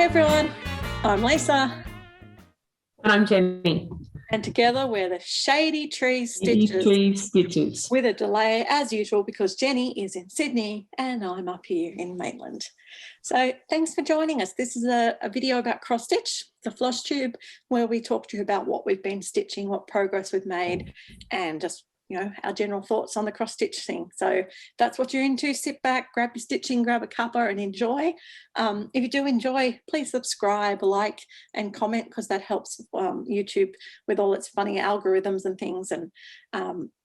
everyone, I'm Lisa. And I'm Jenny. And together we're the Shady Tree Stitches. With a delay as usual because Jenny is in Sydney and I'm up here in Maitland. So thanks for joining us. This is a video about cross stitch, the Flosstube, where we talk to you about what we've been stitching, what progress we've made, and just our general thoughts on the cross stitch thing. So that's what you're into. Sit back, grab your stitching, grab a cuppa and enjoy. If you do enjoy, please subscribe, like and comment, because that helps YouTube with all its funny algorithms and things. And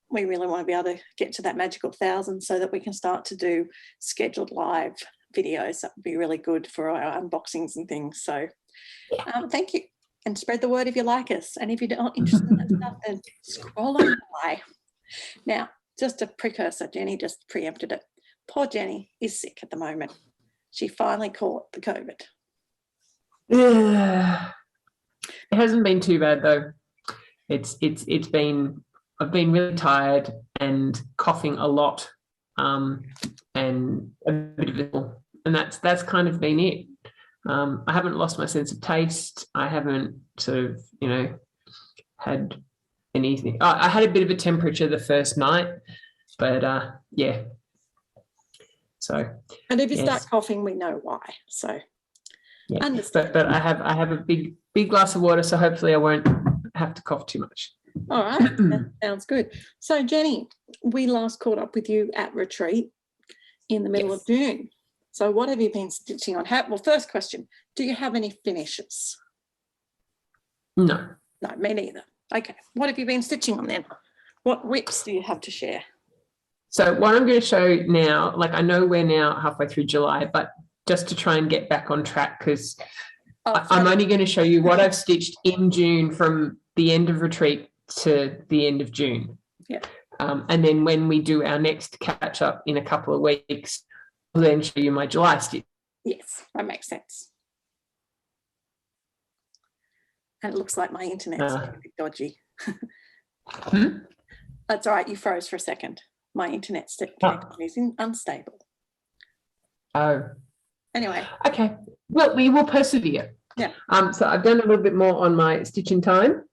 we really want to be able to get to that magical 1,000 so that we can start to do scheduled live videos. That would be really good for our unboxings and things. So thank you. And spread the word if you like us. And if you're not interested in that stuff, then scroll on by. Now, just a precursor, Jenny just preempted it. Poor Jenny is sick at the moment. She finally caught the COVID. Yeah. It hasn't been too bad though. It's been, I've been really tired and coughing a lot, and a bit of it, and that's kind of been it. I haven't lost my sense of taste. I haven't sort of, had anything. I had a bit of a temperature the first night, but yeah. So. And if you start coughing, we know why. So. Yeah. But I have a big glass of water, so hopefully I won't have to cough too much. All right, that sounds good. So Jenny, we last caught up with you at retreat in the middle of June. So what have you been stitching on? Well, first question, do you have any finishes? No. No, me neither. Okay, what have you been stitching on then? What whips do you have to share? So what I'm going to show now, like I know we're now halfway through July, but just to try and get back on track, because I'm only going to show you what I've stitched in June from the end of retreat to the end of June. Yeah. And then when we do our next catch up in a couple of weeks, I'll then show you my July stitch. Yes, that makes sense. And it looks like my internet's a bit dodgy. That's all right, you froze for a second. My internet's is unstable. Oh. Anyway. Okay. Well, we will persevere. Yeah. So I've done a little bit more on my stitching time,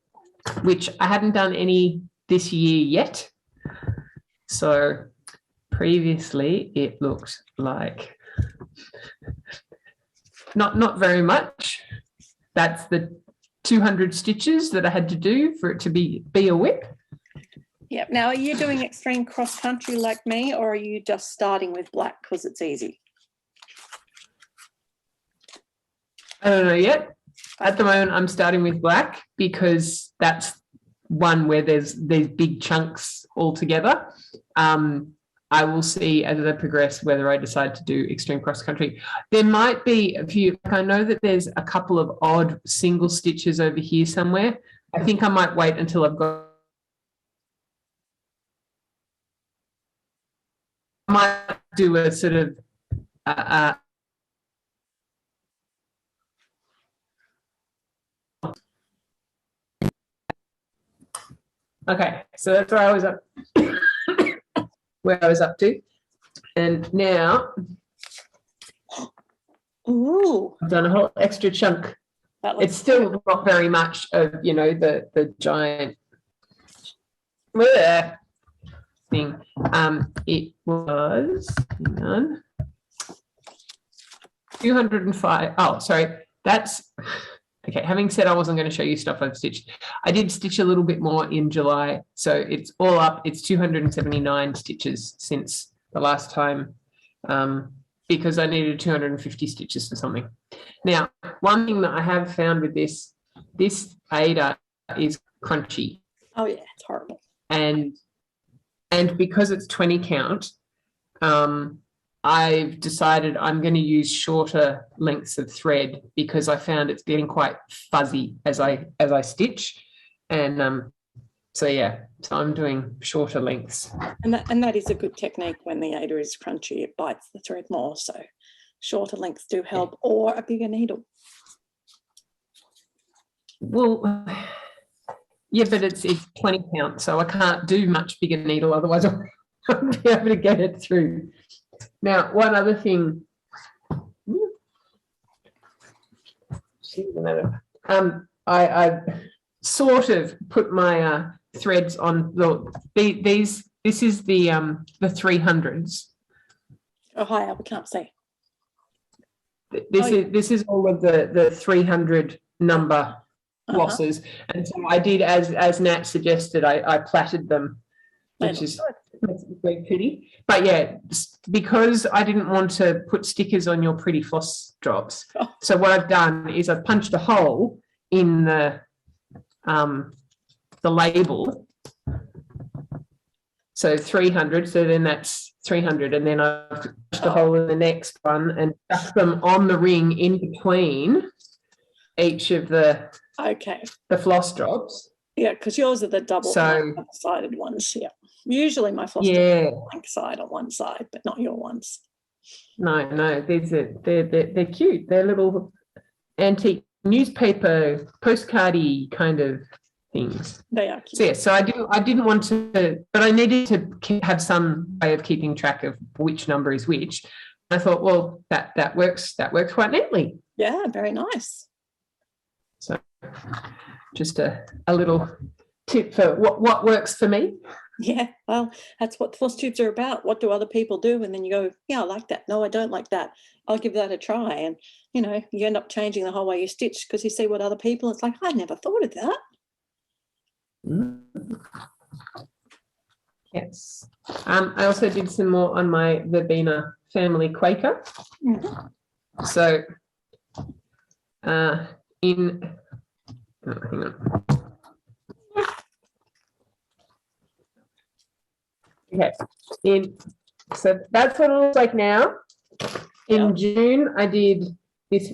which I haven't done any this year yet. So previously it looked like not very much. That's the 200 stitches that I had to do for it to be a whip. Yeah. Now, are you doing extreme cross country like me, or are you just starting with black because it's easy? I don't know yet. At the moment, I'm starting with black because that's one where there's big chunks all together. I will see as I progress whether I decide to do extreme cross country. There might be a few. I know that there's a couple of odd single stitches over here somewhere. I think I might wait until I've got. I might do a sort of. Okay, so that's where I was up. Where I was up to, and now I've done a whole extra chunk. It's still not very much of the giant thing. It was 205. Oh, sorry, that's okay. Having said I wasn't going to show you stuff I've stitched, I did stitch a little bit more in July. So it's all up. It's 279 stitches since the last time, because I needed 250 stitches for something. Now, one thing that I have found with this Ada is crunchy. Oh yeah, it's horrible. And because it's 20 count, I've decided I'm going to use shorter lengths of thread because I found it's getting quite fuzzy as I stitch, and so I'm doing shorter lengths. And that is a good technique when the Ada is crunchy. It bites the thread more, so shorter lengths do help, or a bigger needle. Well, yeah, but it's 20 count, so I can't do much bigger needle, otherwise I won't be able to get it through. Now, one other thing I sort of put my threads on these. This is the 300s. Oh, hi, we can't see. This is all of the 300 number flosses, and so I did as Nat suggested. I plaited them, which is very pretty. But yeah, because I didn't want to put stickers on your pretty floss drops, so what I've done is I've punched a hole in the label. So 300, so then that's 300, and then I've punched a hole in the next one and stuck them on the ring in between each of the floss drops. Yeah, because yours are the double-sided ones. Yeah, usually my floss drops are blank side on one side, but not your ones. No, they're cute. They're little antique newspaper postcardy kind of things. They are cute. So yeah, so I didn't want to, but I needed to have some way of keeping track of which number is which. I thought, well, that works quite neatly. Yeah, very nice. So just a little tip for what works for me. Yeah, well, that's what floss tubes are about. What do other people do? And then you go, yeah, I like that. No, I don't like that. I'll give that a try. And, you know, you end up changing the whole way you stitch because you see what other people, it's like, I never thought of that. Yes. I also did some more on my Verbena family Quaker. So hang on. Okay. So that's what it looks like now. In June, I did this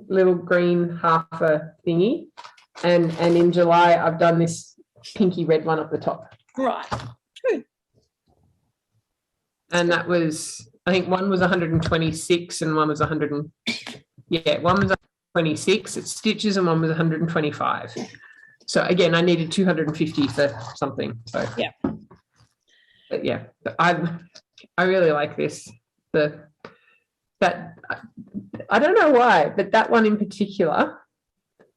little green half a thingy, and in July, I've done this pinky red one up the top. Right. Good. And that was, I think one was 126 and one was 100. One was 126 at stitches and one was 125. So again, I needed 250 for something. So yeah. But yeah, I really like this. That I don't know why, but that one in particular,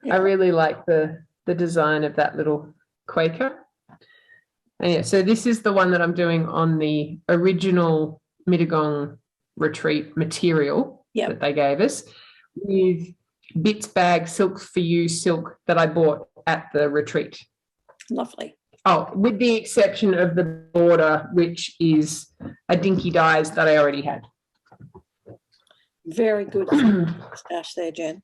I really like the design of that little Quaker. And yeah, so this is the one that I'm doing on the original Mittagong retreat material that they gave us, with Bits Bag Silk for You silk that I bought at the retreat. Lovely. Oh, with the exception of the border, which is a dinky dyes that I already had. Very good stash there, Jen.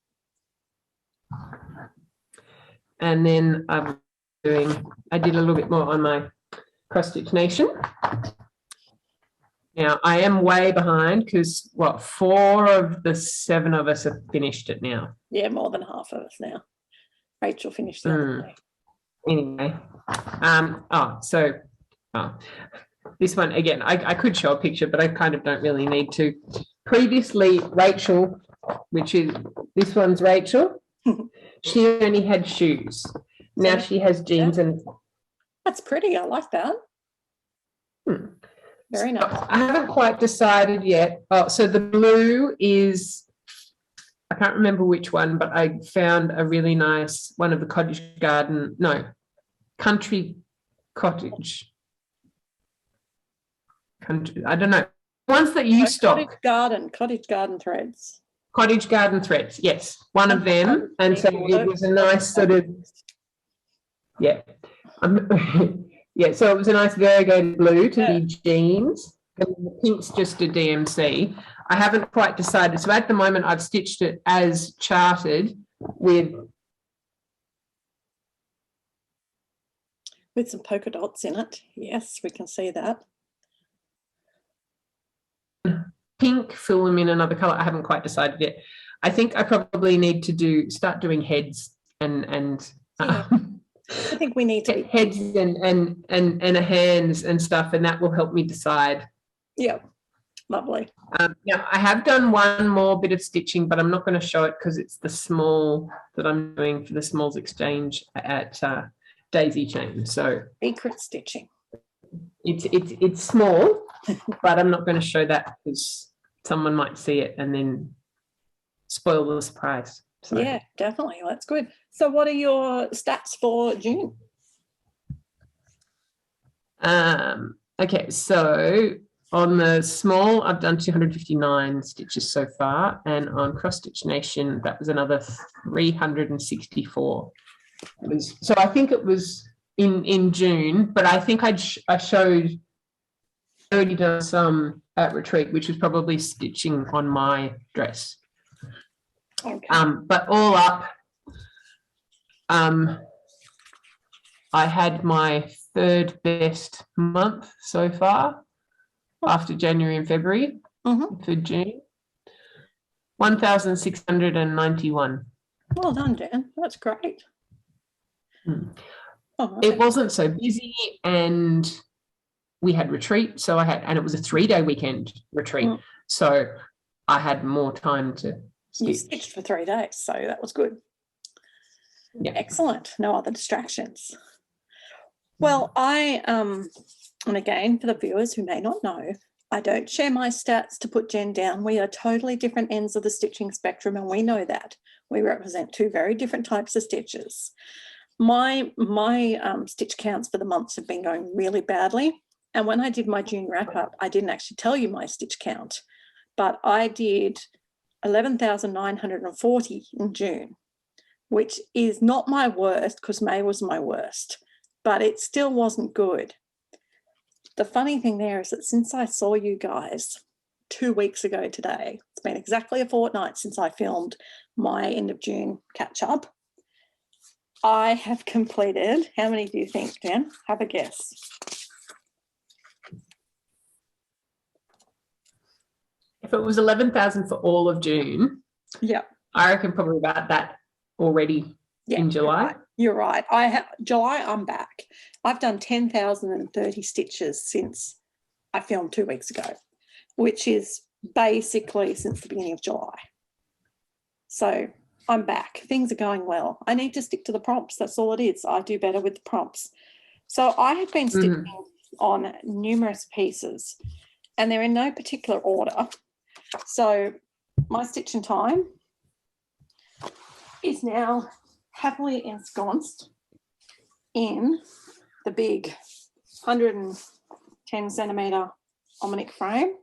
And then I did a little bit more on my cross stitch nation. Now I am way behind because 4 of the 7 of us have finished it now. Yeah, more than half of us now. Rachel finished the other day. Anyway, this one again, I could show a picture, but I kind of don't really need to. Previously, Rachel, which is this one's Rachel, she only had shoes. Now she has jeans and. That's pretty. I like that. Very nice. I haven't quite decided yet. Oh, so the blue is, I can't remember which one, but I found a really nice one of the I don't know. Ones that you stock. Cottage garden threads. Cottage garden threads, yes. One of them. And so it was a nice sort of, so it was a nice variegated blue to be jeans. And the pink's just a DMC. I haven't quite decided. So at the moment, I've stitched it as charted with some polka dots in it. Yes, we can see that. Pink, fill them in another color. I haven't quite decided yet. I think I probably need to start doing heads and I think we need to heads and a hands and stuff, and that will help me decide. Yeah, lovely. Now I have done one more bit of stitching, but I'm not going to show it because it's the small that I'm doing for the smalls exchange at Daisy Chain. So secret stitching. It's small, but I'm not going to show that because someone might see it and then spoil the surprise. So, Yeah, definitely. That's good. So what are your stats for June? Okay, so on the small, I've done 259 stitches so far, and on Cross Stitch Nation, that was another 364. So I think it was in June, but I think I showed already done some at retreat, which was probably stitching on my dress. Okay. But all up, I had my third best month so far after January and February for June. 1,691. Well done, Jan. That's great. Oh, It wasn't so busy, and we had retreat, so and it was a 3-day weekend retreat, so I had more time to stitch. You stitched for 3 days, so that was good. Yeah. Excellent. No other distractions. Well, and again, for the viewers who may not know, I don't share my stats to put Jen down. We are totally different ends of the stitching spectrum, and we know that. We represent two very different types of stitches. My stitch counts for the months have been going really badly. And when I did my June wrap up, I didn't actually tell you my stitch count, but I did 11,940 in June, which is not my worst because May was my worst, but it still wasn't good. The funny thing there is that since I saw you guys 2 weeks ago today, it's been exactly a fortnight since I filmed my end of June catch up. I have completed, how many do you think, Jen? Have a guess. If it was 11,000 for all of June, yeah, I reckon probably about that already in July. You're right. July, I'm back. I've done 10,030 stitches since I filmed 2 weeks ago, which is basically since the beginning of July. So I'm back. Things are going well. I need to stick to the prompts. That's all it is. I do better with the prompts. So I have been stitching on numerous pieces, and they're in no particular order. So my stitching time is now happily ensconced in the big 110 centimetre omnic frame.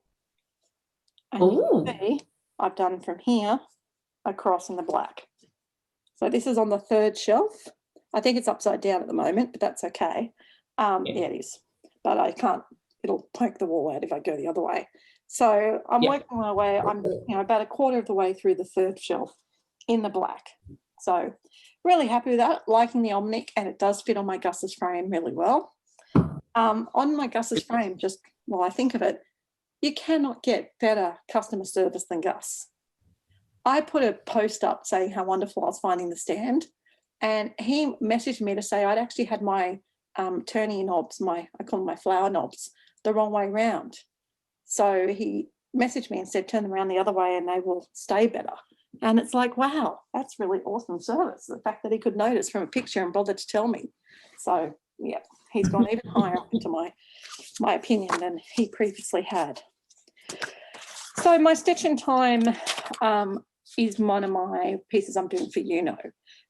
And you can see I've done from here across in the black. So this is on the third shelf. I think it's upside down at the moment, but that's okay. Yeah, it is. But I can't, it'll poke the wall out if I go the other way. So I'm working my way, I'm about a quarter of the way through the third shelf in the black. So really happy with that, liking the omnic, and it does fit on my Gus's frame really well. On my Gus's frame, just while I think of it, you cannot get better customer service than Gus. I put a post up saying how wonderful I was finding the stand, and he messaged me to say I'd actually had my turning knobs, I call them my flower knobs, the wrong way round. So he messaged me and said, turn them around the other way and they will stay better. And it's like, wow, that's really awesome service. The fact that he could notice from a picture and bother to tell me. So, yeah, he's gone even higher up into my opinion than he previously had. So my stitching time is one of my pieces I'm doing for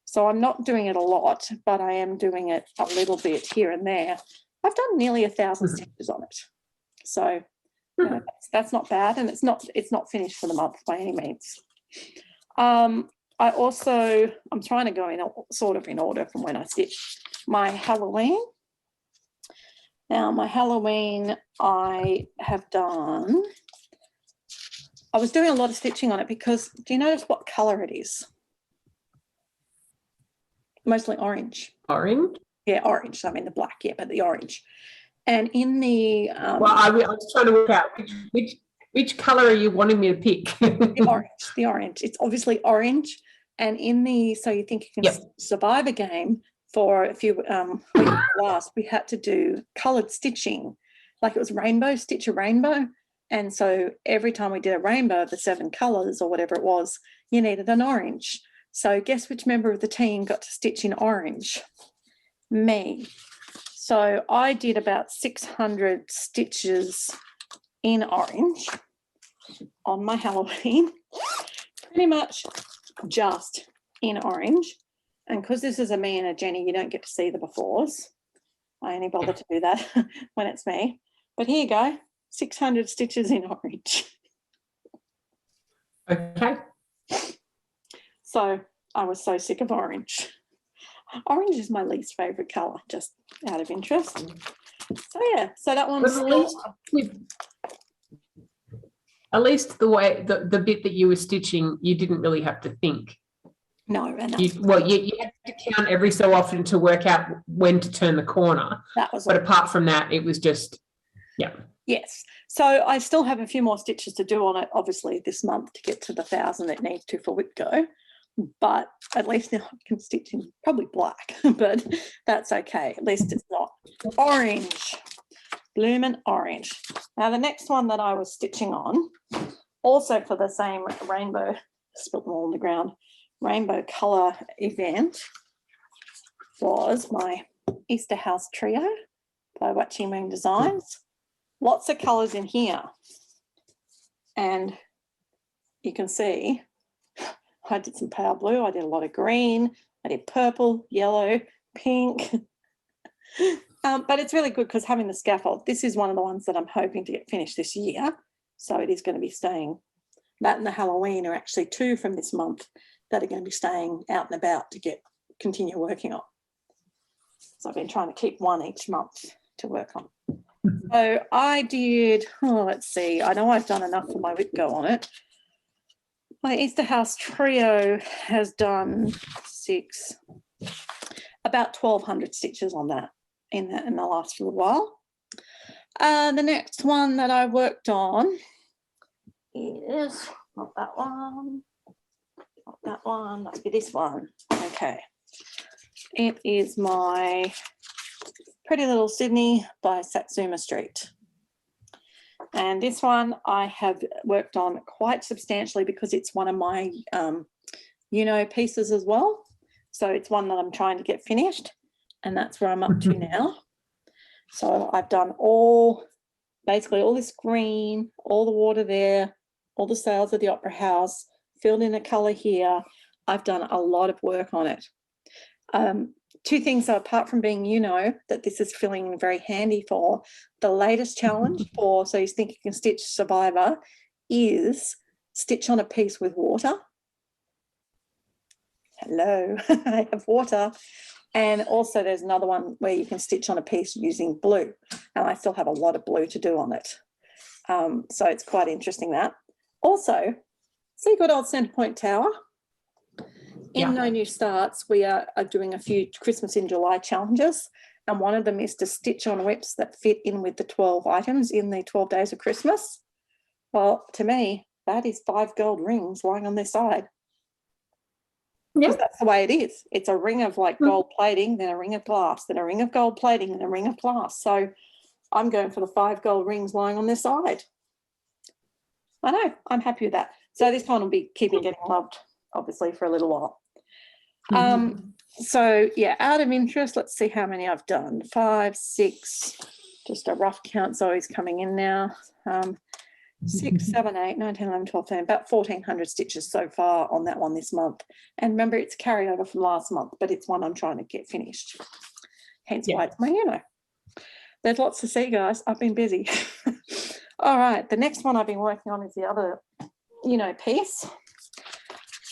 So I'm not doing it a lot, but I am doing it a little bit here and there. I've done nearly 1,000 stitches on it. So that's not bad, and it's not finished for the month by any means. I'm trying to go in sort of in order from when I stitched my Halloween. Now my Halloween I was doing a lot of stitching on it because, do you notice what colour it is? Mostly orange. Orange? Yeah, orange. I mean the black, yeah, but the orange. And in the well, I was trying to work out which colour are you wanting me to pick? The orange. It's obviously orange. And so you think you can survive a game for a few weeks last, we had to do coloured stitching. Like it was rainbow, stitch a rainbow. And so every time we did a rainbow of the 7 colours or whatever it was, you needed an orange. So guess which member of the team got to stitch in orange? Me. So I did about 600 stitches in orange on my Halloween. Pretty much just in orange. And because this is a me and a Jenny, you don't get to see the befores. I only bother to do that when it's me. But here you go, 600 stitches in orange. Okay. So I was so sick of orange. Orange is my least favourite colour, just out of interest. So yeah, so that one's at least the way the bit that you were stitching, you didn't really have to think. No, and you had to count every so often to work out when to turn the corner. That was but apart from that, it was just, yeah. Yes. So I still have a few more stitches to do on it, obviously, this month to get to the 1,000 it needs to for whip go. But at least now I can stitch in probably black, but that's okay. At least it's not orange, blooming orange. Now the next one that I was stitching on, also for the same rainbow, spilt them all on the ground, rainbow colour event, was my Easter House Trio by Watching Moon Designs. Lots of colours in here. And you can see I did some pale blue, I did a lot of green, I did purple, yellow, pink. But it's really good because having the scaffold, this is one of the ones that I'm hoping to get finished this year. So it is going to be staying. That and the Halloween are actually two from this month that are going to be staying out and about to continue working on. So I've been trying to keep one each month to work on. So I did, let's see, I know I've done enough for my whip go on it. My Easter House Trio has done about 1,200 stitches on that in the last little while. The next one that I worked on is not that one, must be this one. Okay. It is my Pretty Little Sydney by Satsuma Street. And this one I have worked on quite substantially because it's one of my, pieces as well. So it's one that I'm trying to get finished, and that's where I'm up to now. So I've done basically all this green, all the water there, all the sails of the Opera House, filled in a colour here. I've done a lot of work on it. Two things, so apart from being, that this is feeling very handy for, the latest challenge for So You Think You Can Stitch Survivor is stitch on a piece with water. Hello, I have water. And also there's another one where you can stitch on a piece using blue. And I still have a lot of blue to do on it. So it's quite interesting that. Also, see good old Centre Point Tower? In No New Starts, we are doing a few Christmas in July challenges, and one of them is to stitch on whips that fit in with the 12 items in the 12 days of Christmas. Well, to me, that is 5 gold rings lying on their side. Because that's the way it is. It's a ring of like gold plating, then a ring of glass, then a ring of gold plating, and a ring of glass. So I'm going for the 5 gold rings lying on their side. I know, I'm happy with that. So this one will be getting loved, obviously, for a little while. So yeah, out of interest, let's see how many I've done. 5, 6, just a rough count. Zoe's coming in now. 6, 7, 8, 9, 10, 11, 12, 13, about 1,400 stitches so far on that one this month. And remember, it's a carryover from last month, but it's one I'm trying to get finished. Hence why it's my There's lots to see, guys. I've been busy. All right, the next one I've been working on is the other, piece,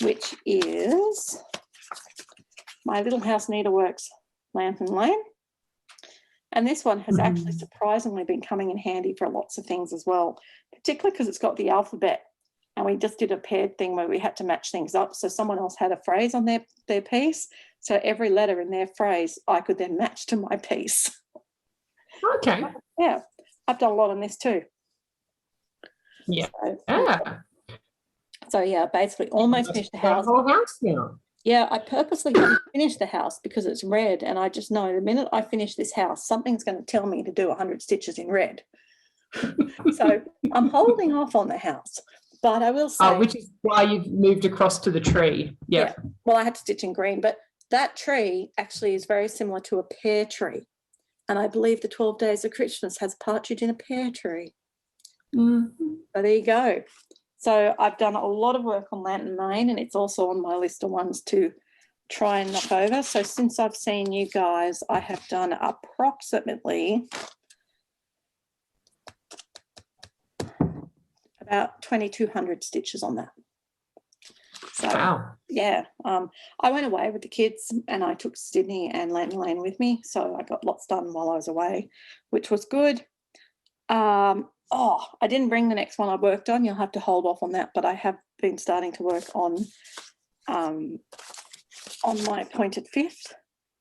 which is my Little House Needleworks Lantern Lane. And this one has actually surprisingly been coming in handy for lots of things as well, particularly because it's got the alphabet. And we just did a paired thing where we had to match things up. So someone else had a phrase on their piece. So every letter in their phrase, I could then match to my piece. Okay. Yeah, I've done a lot on this too. Yeah. So yeah, basically almost finished the house. The whole house now. Yeah, I purposely haven't finished the house because it's red, and I just know the minute I finish this house, something's going to tell me to do 100 stitches in red. So I'm holding off on the house, but I will say... which is why you've moved across to the tree. Yeah. Well, I had to stitch in green, but that tree actually is very similar to a pear tree, and I believe the 12 Days of Christmas has partridge in a pear tree. So there you go. So I've done a lot of work on Lantern Lane, and it's also on my list of ones to try and knock over. So since I've seen you guys, I have done approximately about 2,200 stitches on that. So Wow. yeah, I went away with the kids and I took Sydney and Lantern Lane with me. So I got lots done while I was away, which was good. Oh, I didn't bring the next one I worked on. You'll have to hold off on that, but I have been starting to work on my pointed fifth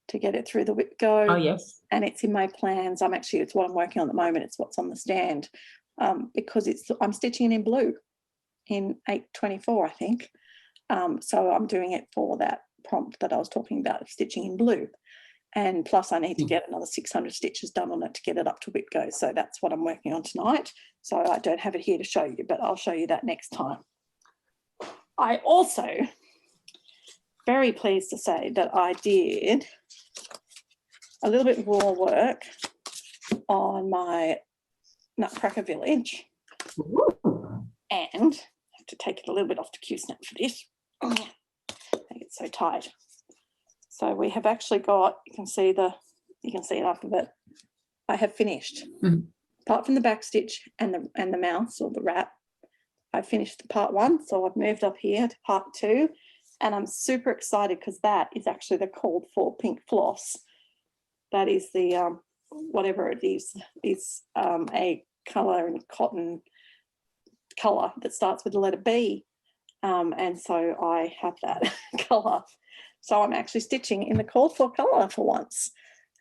to get it through the whip go. Oh, yes. And it's in my plans. It's what I'm working on at the moment. It's what's on the stand because I'm stitching it in blue in 824, I think. So I'm doing it for that prompt that I was talking about of stitching in blue. And plus I need to get another 600 stitches done on it to get it up to whip go. So that's what I'm working on tonight. So I don't have it here to show you, but I'll show you that next time. I also, very pleased to say that I did a little bit more work on my Nutcracker Village. Ooh. And I have to take it a little bit off the Q-snap for this. Oh, make it so tight. So we have actually got, you can see it up of it. I have finished. Apart from the back stitch and the mouse or the wrap, I finished the part 1. So I've moved up here to part 2, and I'm super excited because that is actually the called for pink floss. That is the whatever it is a colour and cotton colour that starts with the letter B, and so I have that colour. So I'm actually stitching in the called for colour for once.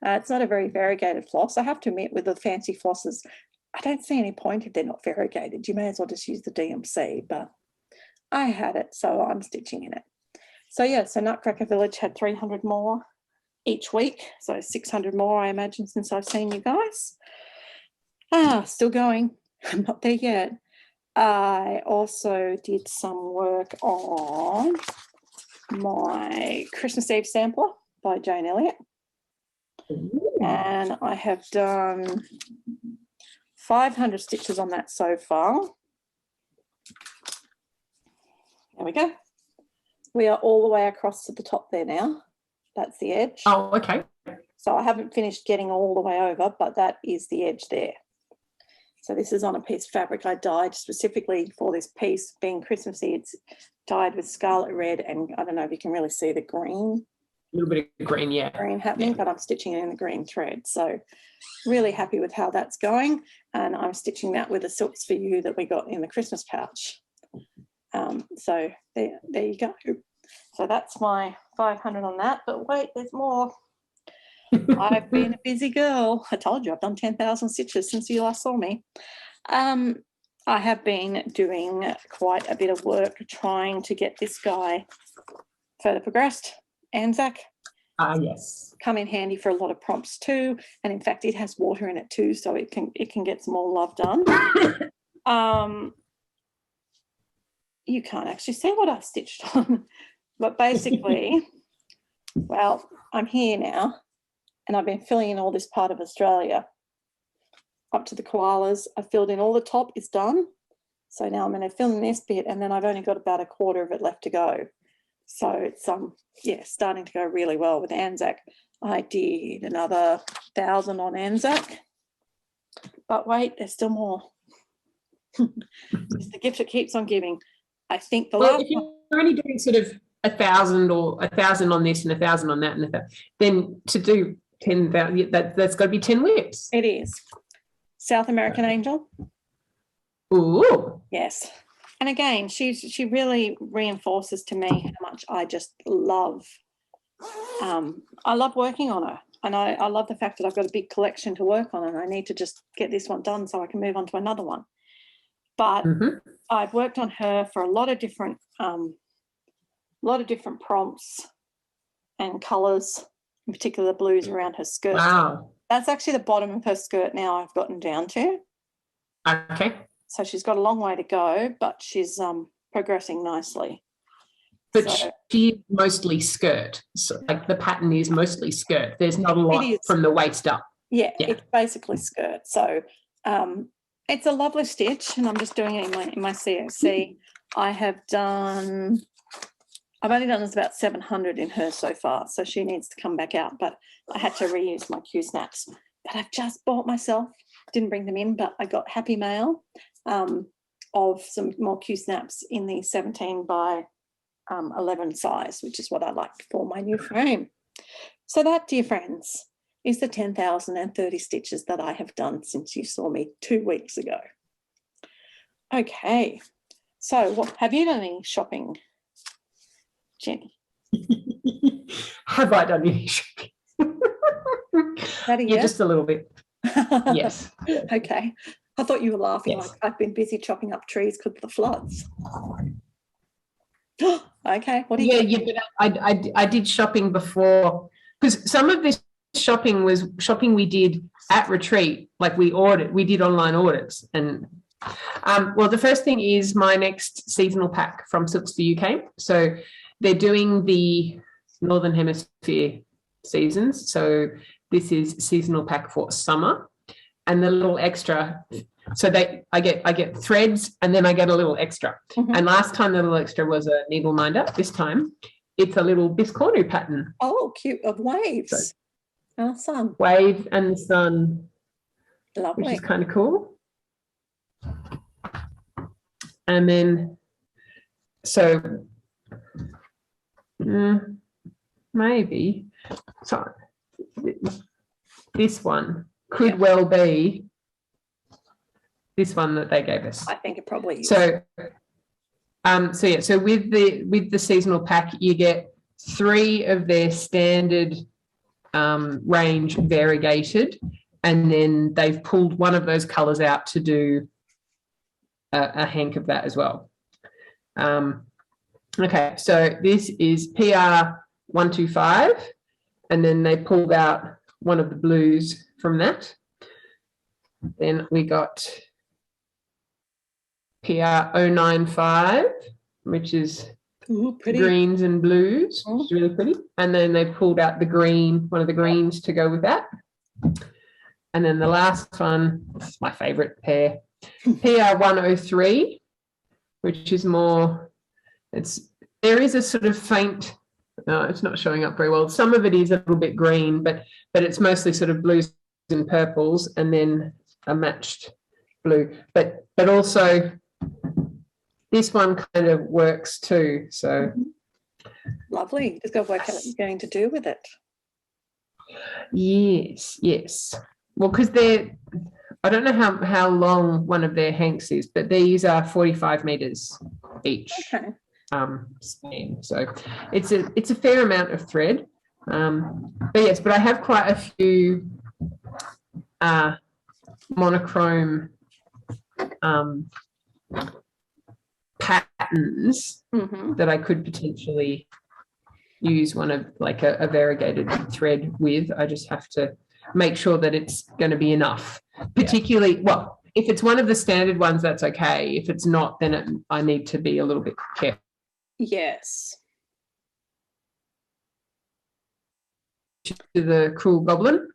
It's not a very variegated floss. I have to admit, with the fancy flosses, I don't see any point if they're not variegated. You may as well just use the DMC, but I had it, so I'm stitching in it. So yeah, so Nutcracker Village had 300 more each week, so 600 more, I imagine, since I've seen you guys. Still going. I'm not there yet. I also did some work on my Christmas Eve sampler by Jane Elliott. And I have done 500 stitches on that so far. There we go. We are all the way across to the top there now. That's the edge. Oh, okay. So I haven't finished getting all the way over, but that is the edge there. So this is on a piece of fabric I dyed specifically for this piece, being Christmassy. It's dyed with scarlet red, and I don't know if you can really see the green. A little bit of green, yeah. Green happening, but I'm stitching it in the green thread. So really happy with how that's going. And I'm stitching that with the Silks for You that we got in the Christmas pouch. So there you go. So that's my 500 on that. But wait, there's more. I've been a busy girl. I told you I've done 10,000 stitches since you last saw me. I have been doing quite a bit of work trying to get this guy further progressed. Anzac. Yes. Come in handy for a lot of prompts too. And in fact, it has water in it too, so it can get some more love done. You can't actually see what I've stitched on. But basically, well, I'm here now. And I've been filling in all this part of Australia up to the koalas. I filled in all the top, is done. So now I'm going to fill in this bit, and then I've only got about a quarter of it left to go. So it's starting to go really well with Anzac. I did another 1,000 on Anzac. But wait, there's still more. It's the gift that keeps on giving. I think the last if you're only doing sort of 1,000 or 1,000 on this and 1,000 on that, and then to do 10,000, that's got to be 10 whips. It is. South American Angel. Ooh. Yes. And again, she really reinforces to me how much I just love. I love working on her. And I love the fact that I've got a big collection to work on, and I need to just get this one done so I can move on to another one. But I've worked on her for a lot of different prompts and colours, in particular the blues around her skirt. Wow. That's actually the bottom of her skirt now I've gotten down to. Okay. So she's got a long way to go, but she's progressing nicely. But so, she's mostly skirt. So, like, the pattern is mostly skirt. There's not a lot from the waist up. Yeah, it's basically skirt. So It's a lovely stitch, and I'm just doing it in my COC. I've only done about 700 in her so far, so she needs to come back out, but I had to reuse my Q snaps that I've just bought myself. Didn't bring them in, but I got happy mail of some more Q snaps in the 17 by 11 size, which is what I like for my new frame. So that, dear friends, is the 10,030 stitches that I have done since you saw me 2 weeks ago. Okay, so what have you done any shopping, Jenny? Have I done any shopping? Yeah, just a little bit. Yes. Okay. I thought you were laughing. Yes. Like I've been busy chopping up trees because of the floods. Okay. What do you? Yeah, but I did shopping before, because some of this shopping was shopping we did at retreat. Like we did online orders, and well, the first thing is my next seasonal pack from Silks for UK. So they're doing the Northern Hemisphere seasons. So this is seasonal pack for summer, and the little extra. So I get threads, and then I get a little extra. Mm-hmm. And last time the little extra was a needle minder. This time it's a little biscornu pattern. Oh, cute, of waves. So, awesome. Wave and the sun. Lovely. Which is kind of cool. And then, so maybe, so this one could well be this one that they gave us. I think it probably is. So, so with the seasonal pack, you get 3 of their standard range variegated, and then they've pulled one of those colours out to do a hank of that as well. Okay, so this is PR 125, and then they pulled out one of the blues from that. Then we got PR 095, which is pretty. Greens and blues, which is really pretty. And then they pulled out the green, one of the greens to go with that. And then the last one, this is my favourite pair, PR 103, which is more, there is a sort of faint, no, it's not showing up very well. Some of it is a little bit green, but it's mostly sort of blues and purples, and then a matched blue. But also this one kind of works too. So lovely. Just got to work out what you're going to do with it. Yes. Well, because I don't know how long one of their hanks is, but these are 45 meters each. Okay. Span. So it's a fair amount of thread. But I have quite a few monochrome patterns that I could potentially use one of like a variegated thread with. I just have to make sure that it's going to be enough. Particularly, well, if it's one of the standard ones, that's okay. If it's not, then I need to be a little bit careful. Yes. To the Cruel Goblin.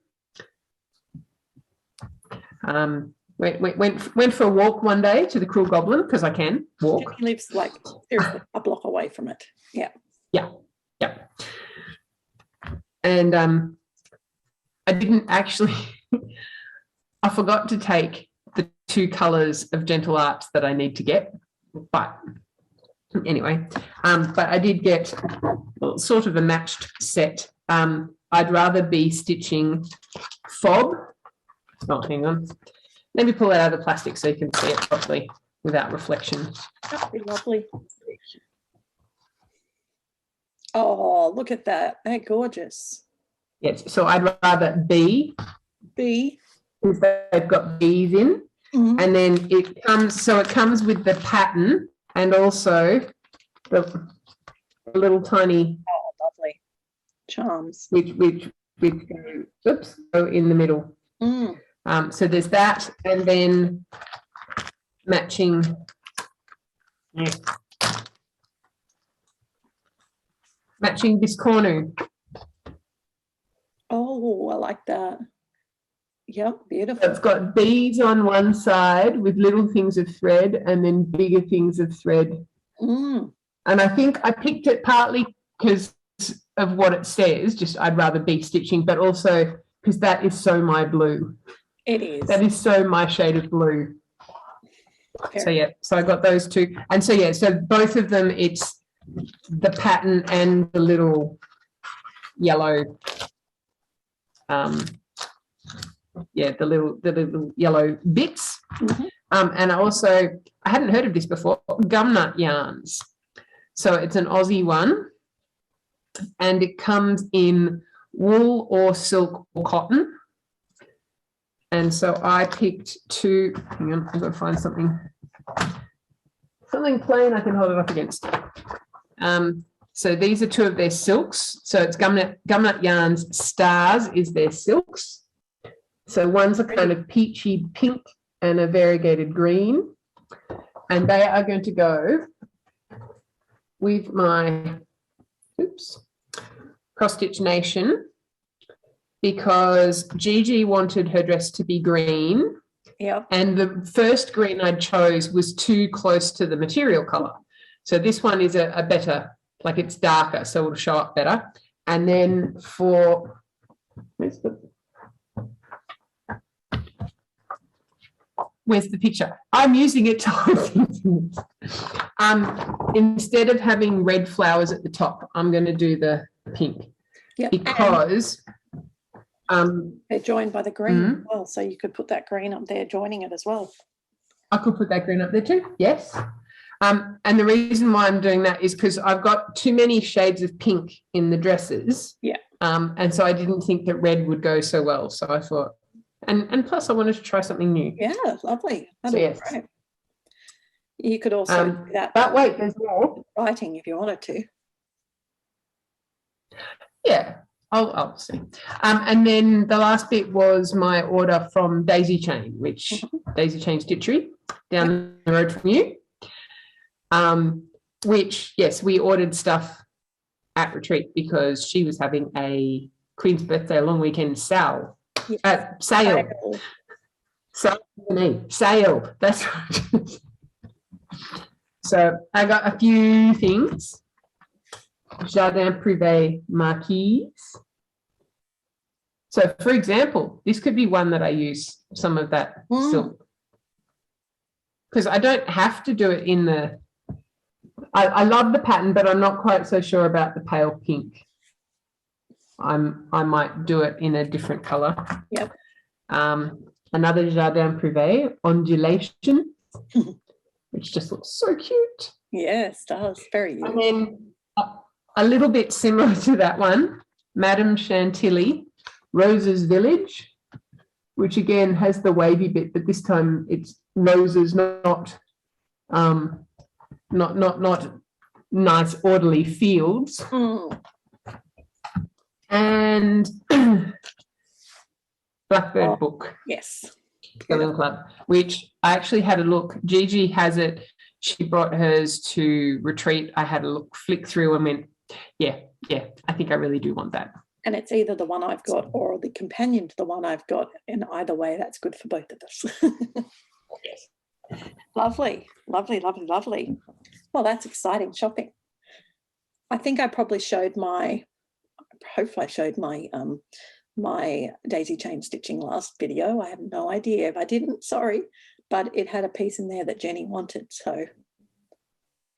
Went for a walk one day to the Cruel Goblin because I can walk. He lives like seriously a block away from it. Yeah. And I didn't actually. I forgot to take the 2 colours of Gentle Arts that I need to get, but anyway, but I did get sort of a matched set. I'd rather be stitching fob. Oh, hang on. Let me pull it out of the plastic so you can see it properly without reflection. That'd be lovely. Oh, look at that. They're gorgeous. Yes, so I'd rather B. Because they've got bees in. And then it comes with the pattern and also the little tiny lovely charms which go in the middle. So there's that, and then matching biscornu. Oh, I like that. Yep, beautiful. So it's got beads on one side with little things of thread and then bigger things of thread. Mm. And I think I picked it partly because of what it says, just I'd rather be stitching, but also because that is so my blue. It is. That is so my shade of blue. So yeah, so I got those two. And so yeah, so both of them, it's the pattern and the little yellow, the little yellow bits. Mm-hmm. And I hadn't heard of this before, gumnut yarns. So it's an Aussie one, and it comes in wool or silk or cotton. And so I picked two. Hang on, I've got to find something plain I can hold it up against. So these are two of their silks. So it's Gumnut Yarns Stars is their silks. So one's a kind of peachy pink and a variegated green. And they are going to go with my Cross Stitch Nation, because Gigi wanted her dress to be green. Yep. And the first green I chose was too close to the material colour. So this one is a better, like it's darker, so it'll show up better. And then where's the picture? I'm using it to instead of having red flowers at the top, I'm going to do the pink. Yep. Because they're joined by the green as well, so you could put that green up there joining it as well. I could put that green up there too, yes. And the reason why I'm doing that is because I've got too many shades of pink in the dresses. Yeah. And so I didn't think that red would go so well. So I thought, and plus I wanted to try something new. Yeah, lovely. So yes. Great. You could also do that. But wait, there's more. Writing if you wanted to. Yeah, I'll see. And then the last bit was my order from Daisy Chain, which Daisy Chain Stitchery down the road from you. Which, yes, we ordered stuff at retreat because she was having a Queen's birthday long weekend sale. Sale. Sale. That's right. So I got a few things. Jardin Privé Marquise. So, for example, this could be one that I use some of that silk, because I don't have to do it in the. I love the pattern, but I'm not quite so sure about the pale pink. I might do it in a different colour. Yep. Another Jardin Privé Ondulation, which just looks so cute. Yes, does. Very cute. And then a little bit similar to that one, Madame Chantilly, Rose's Village, which again has the wavy bit, but this time it's roses, not nice orderly fields. And Blackbird Book. Yes. Girling Club, which I actually had a look. Gigi has it. She brought hers to retreat. I had a look, flick through and went, yeah, I think I really do want that. And it's either the one I've got or the companion to the one I've got. And either way, that's good for both of us. Yes. Lovely, lovely, lovely, lovely. Well, that's exciting shopping. I think I probably showed my my daisy chain stitching last video. I have no idea. If I didn't, sorry, but it had a piece in there that Jenny wanted. So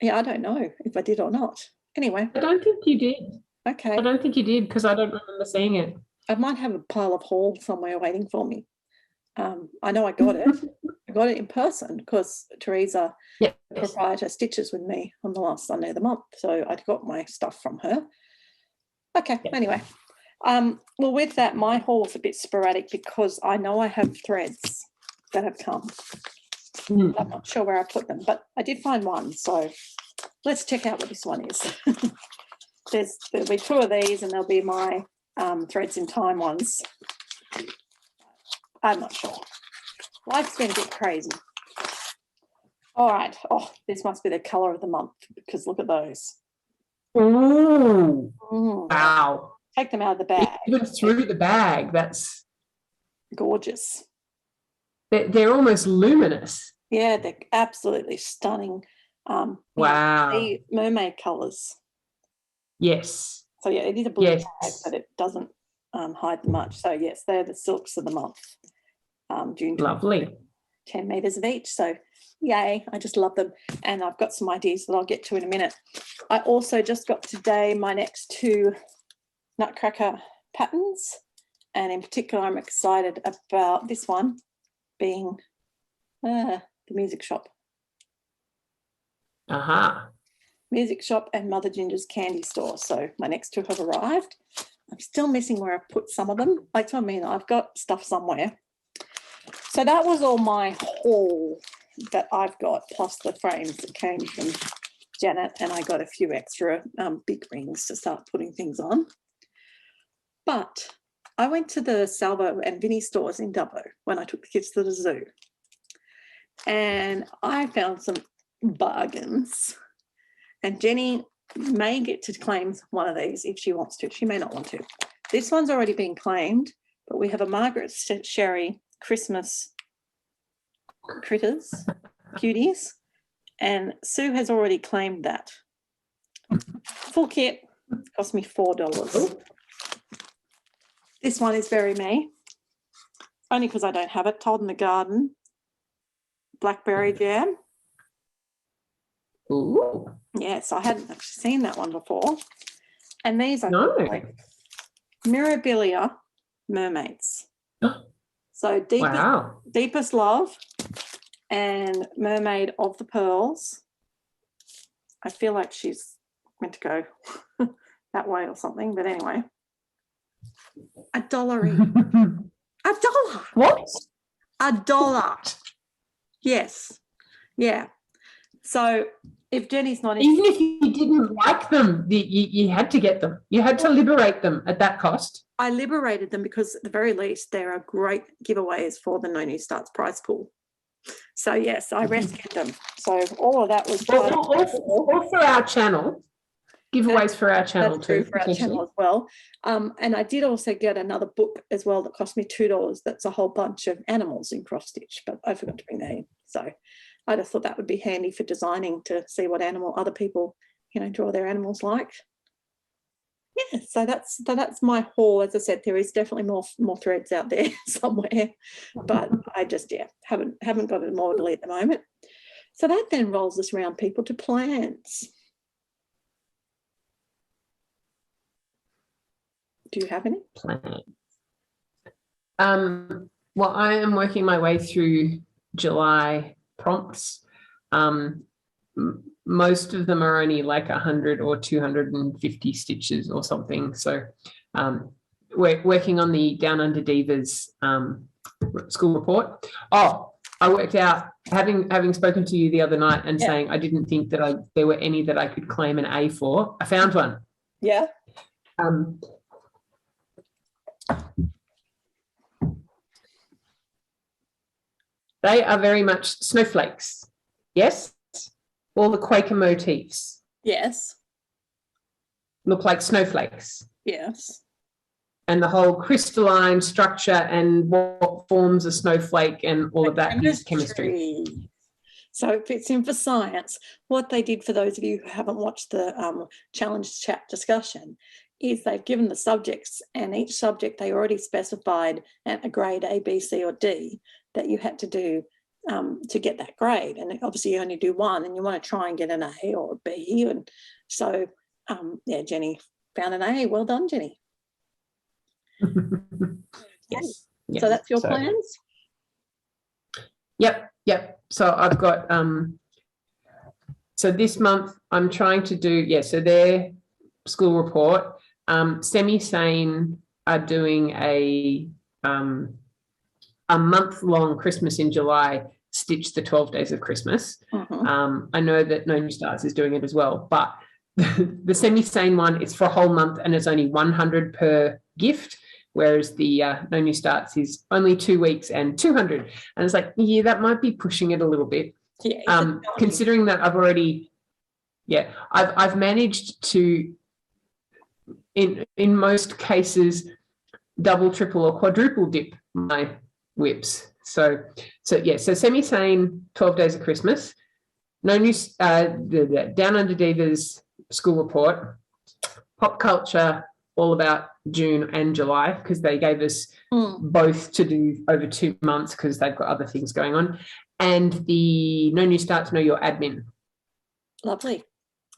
yeah, I don't know if I did or not. Anyway. I don't think you did. Okay. I don't think you did, because I don't remember seeing it. I might have a pile of haul somewhere waiting for me. I know I got it. I got it in person because Teresa, the proprietor, stitches with me on the last Sunday of the month. So I got my stuff from her. Okay, anyway. Well, with that, my haul's a bit sporadic because I know I have threads that have come. I'm not sure where I put them, but I did find one. So let's check out what this one is. There'll be two of these, and there'll be my Threads in Time ones. I'm not sure. Life's been a bit crazy. All right. Oh, this must be the colour of the month, because look at those. Ooh. Wow. Take them out of the bag. Even through the bag, that's gorgeous. They're almost luminous. Yeah, they're absolutely stunning. Wow. The mermaid colours. Yes. So yeah, it is a blue Yes. tag, but it doesn't hide them much. So yes, they're the silks of the month. June 20. Lovely. 10 meters of each. So yay, I just love them. And I've got some ideas that I'll get to in a minute. I also just got today my next 2 Nutcracker patterns. And in particular, I'm excited about this one being the music shop. Aha. Music shop and Mother Ginger's candy store. So my next 2 have arrived. I'm still missing where I put some of them. Like, I mean, I've got stuff somewhere. So that was all my haul that I've got, plus the frames that came from Janet, and I got a few extra big rings to start putting things on. But I went to the Salvo and Vinnie stores in Dubbo when I took the kids to the zoo, and I found some bargains. And Jenny may get to claim one of these if she wants to. She may not want to. This one's already been claimed, but we have a Margaret Sherry Christmas critters, cuties, and Sue has already claimed that. Full kit cost me $4. This one is very me, only because I don't have it. Told in the Garden, blackberry jam. Ooh. Yes, I hadn't actually seen that one before. And these are No. Mirabilia mermaids. So deepest love and Mermaid of the Pearls. I feel like she's meant to go that way or something, but anyway. $1. $1. What? $1. Yes. Yeah. So if Jenny's not Even if you didn't like them, you had to get them. You had to liberate them at that cost. I liberated them because at the very least there are great giveaways for the No New Starts prize pool. So yes, I rescued them. So all of that was or for our channel. Giveaways for our channel that's too. True for our channel as well. And I did also get another book as well that cost me $2. That's a whole bunch of animals in cross stitch, but I forgot to bring that in. So I just thought that would be handy for designing, to see what animal other people, draw their animals like. Yeah, so that's my haul. As I said, there is definitely more threads out there somewhere, but I just haven't got it orderly at the moment. So that then rolls us around, people, to plans. Do you have any plans? Well, I am working my way through July prompts. Most of them are only like 100 or 250 stitches or something. So we're working on the Down Under Divas school report. Oh, I worked out, having spoken to you the other night and saying I didn't think that there were any that I could claim an A for. I found one. Yeah. They are very much snowflakes. Yes? All the Quaker motifs. Yes. Look like snowflakes. Yes. And the whole crystalline structure and what forms a snowflake and all of that is chemistry. So it fits in for science. What they did, for those of you who haven't watched the challenge chat discussion, is they've given the subjects, and each subject they already specified at a grade A, B, C or D that you had to do to get that grade. And obviously you only do one and you want to try and get an A or a B. And so, Jenny found an A. Well done, Jenny. Yes. So that's your plans? Yep. So I've got, so this month I'm trying to do, so their school report. Semi-Sane are doing a month-long Christmas in July, stitch the 12 days of Christmas. I know that No New Starts is doing it as well, but the Semi-Sane one is for a whole month and it's only 100 per gift, whereas the No New Starts is only 2 weeks and 200. And it's like, that might be pushing it a little bit. Considering that I've already, I've managed to, in most cases, double, triple or quadruple dip my whips. So yeah, so semi-sane 12 days of Christmas. No new the Down Under Divas school report, pop culture, all about June and July, because they gave us both to do over 2 months because they've got other things going on, and the No New Starts, Know Your Admin. Lovely.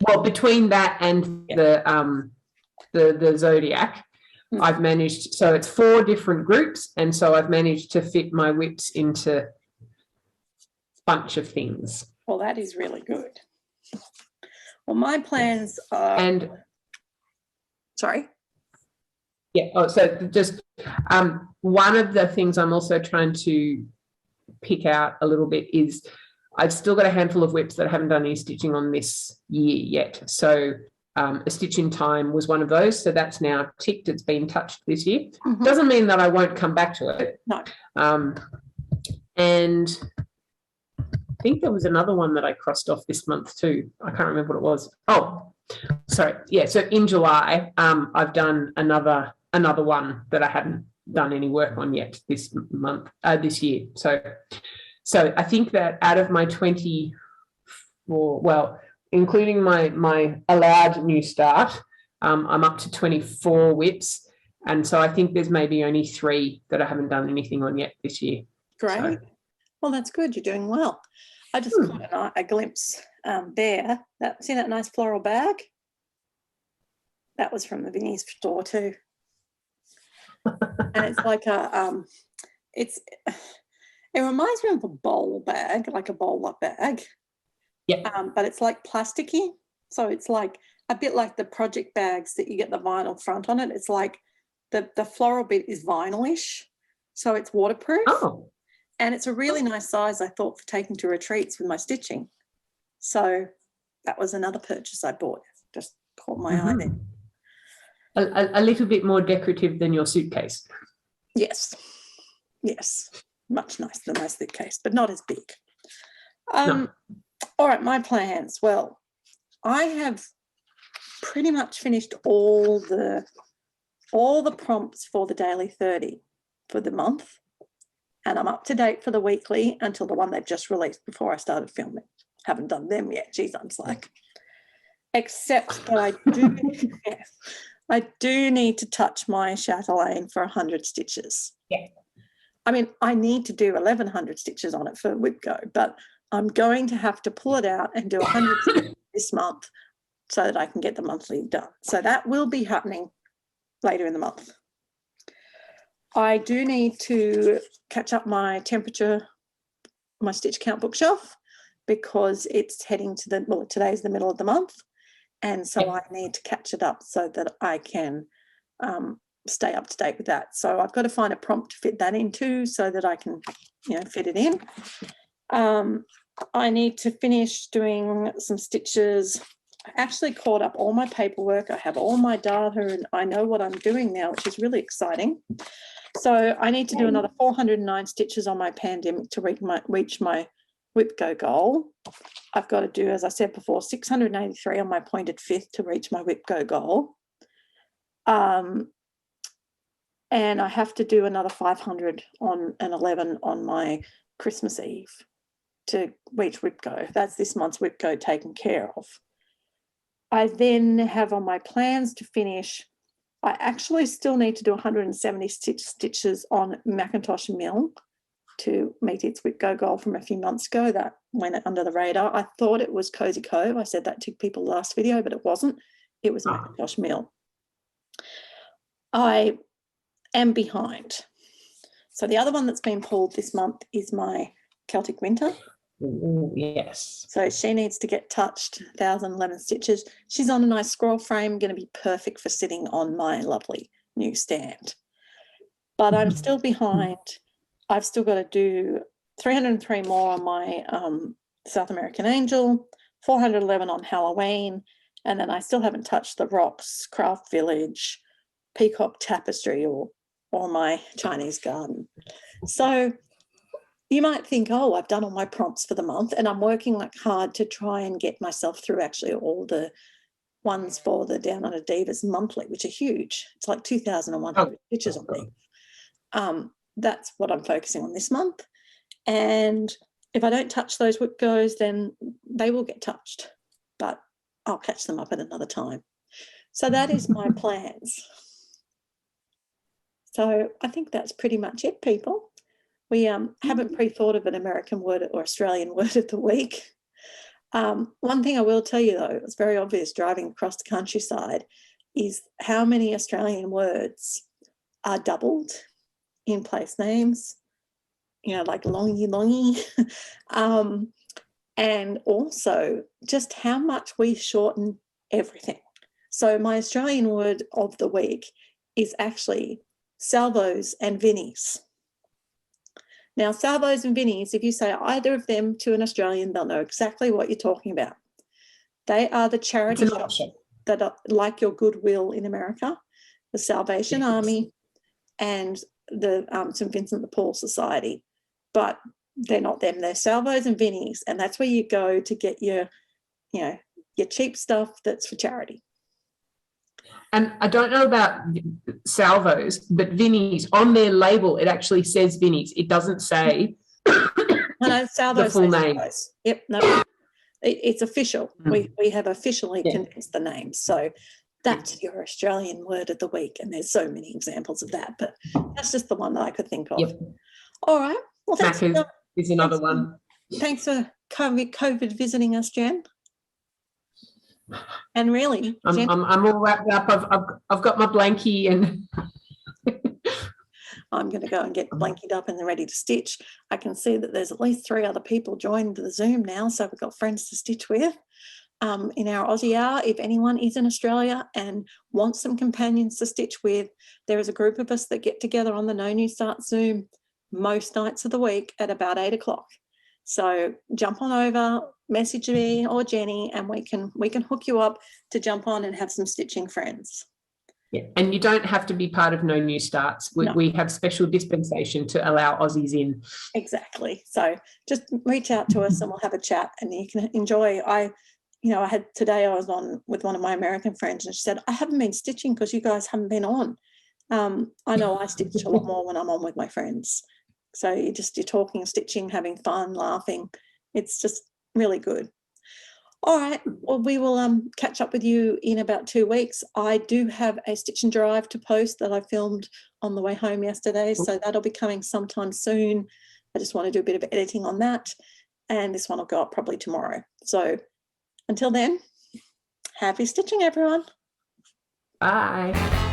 Well, between that and the Zodiac, I've managed, so it's 4 different groups, and so I've managed to fit my whips into a bunch of things. Well, that is really good. Well, my plans are... And... Sorry? Yeah, so just one of the things I'm also trying to pick out a little bit is I've still got a handful of whips that I haven't done any stitching on this year yet. So a stitch in time was one of those. So that's now ticked. It's been touched this year. Doesn't mean that I won't come back to it. No. And I think there was another one that I crossed off this month too. I can't remember what it was. Oh, sorry. Yeah. So in July, I've done another one that I hadn't done any work on yet this year. So I think that out of my 24, well, including my allowed new start, I'm up to 24 whips. And so I think there's maybe only 3 that I haven't done anything on yet this year. Great. So. Well, that's good. You're doing well. I just caught a glimpse there. See that nice floral bag? That was from the Vinnie's store too. And it's like it reminds me of a bowl bag, like a bowl-up bag. Yeah. But it's like plasticky. So it's like a bit like the project bags that you get the vinyl front on it. It's like the floral bit is vinylish. So it's waterproof. Oh. And it's a really nice size, I thought, for taking to retreats with my stitching. So that was another purchase I bought. Just caught my eye there. A little bit more decorative than your suitcase. Yes. Yes. Much nicer than my suitcase, but not as big. No. All right, my plans. Well, I have pretty much finished all the prompts for the daily 30 for the month. And I'm up to date for the weekly until the one they've just released before I started filming. Haven't done them yet. Geez, I'm slack. Except that I do need to touch my chatelaine for 100 stitches. Yeah. I mean, I need to do 1,100 stitches on it for Whip Go, but I'm going to have to pull it out and do 100 stitches this month so that I can get the monthly done. So that will be happening later in the month. I do need to catch up my temperature, my stitch count bookshelf, because it's heading to today's the middle of the month. And so I need to catch it up so that I can stay up to date with that. So I've got to find a prompt to fit that into so that I can, fit it in. I need to finish doing some stitches. I actually caught up all my paperwork. I have all my data and I know what I'm doing now, which is really exciting. So I need to do another 409 stitches on my pandemic to reach my Whip Go goal. I've got to do, as I said before, 683 on my pointed fifth to reach my Whip Go goal. And I have to do another 500 on an 11 on my Christmas Eve to reach Whip Go. That's this month's Whip Go taken care of. I then have on my plans to finish, I actually still need to do 170 stitches on Macintosh Mill to meet its Whip Go goal from a few months ago. That went under the radar. I thought it was Cozy Cove. I said that to people last video, but it wasn't. It was Macintosh Mill. I am behind. So the other one that's been pulled this month is my Celtic Winter. Ooh, yes. So she needs to get touched, 1,011 stitches. She's on a nice scroll frame, going to be perfect for sitting on my lovely new stand. But I'm still behind. I've still got to do 303 more on my South American Angel, 411 on Halloween, and then I still haven't touched the Rocks, Craft Village, Peacock Tapestry or my Chinese Garden. So you might think, oh, I've done all my prompts for the month, and I'm working like hard to try and get myself through actually all the ones for the Down Under Divas monthly, which are huge. It's like 2,100 stitches on me. that's what I'm focusing on this month. And if I don't touch those whip goes, then they will get touched, but I'll catch them up at another time. So that is my plans. So I think that's pretty much it, people. We haven't pre-thought of an American word or Australian word of the week. One thing I will tell you, though, it's very obvious driving across the countryside, is how many Australian words are doubled in place names, you know, like longy, longy. And also just how much we shorten everything. So my Australian word of the week is actually salvos and vinnies. Now, salvos and vinnies, if you say either of them to an Australian, they'll know exactly what you're talking about. They are the charity shops that are like your Goodwill in America, the Salvation Army, and the St. Vincent de Paul Society. But they're not them. They're salvos and vinnies, and that's where you go to get your, you know, your cheap stuff that's for charity. And I don't know about salvos, but Vinnies, on their label, it actually says Vinnies. It doesn't say Salvos, the full name. Salvos. Yep, no, it's official. We have officially condensed the names. So that's your Australian word of the week. And there's so many examples of that, but that's just the one that I could think of. Yep. All right. Well, thanks. Is another one. Thanks for COVID visiting us, Jen. And really, I'm all wrapped up. I've got my blankie and I'm going to go and get blankied up and ready to stitch. I can see that there's at least 3 other people joined the Zoom now, so we've got friends to stitch with. In our Aussie hour, if anyone is in Australia and wants some companions to stitch with, there is a group of us that get together on the No New Start Zoom most nights of the week at about 8 o'clock. So jump on over, message me or Jenny, and we can hook you up to jump on and have some stitching friends. Yeah, and you don't have to be part of No New Starts. We have special dispensation to allow Aussies in. Exactly. So just reach out to us and we'll have a chat and you can enjoy. I was on with one of my American friends and she said, I haven't been stitching because you guys haven't been on. I know I stitch a lot more when I'm on with my friends. So you're talking, stitching, having fun, laughing. It's just really good. All right. Well, we will catch up with you in about 2 weeks. I do have a stitch and drive to post that I filmed on the way home yesterday. So that'll be coming sometime soon. I just want to do a bit of editing on that. And this one will go up probably tomorrow. So until then, happy stitching, everyone. Bye.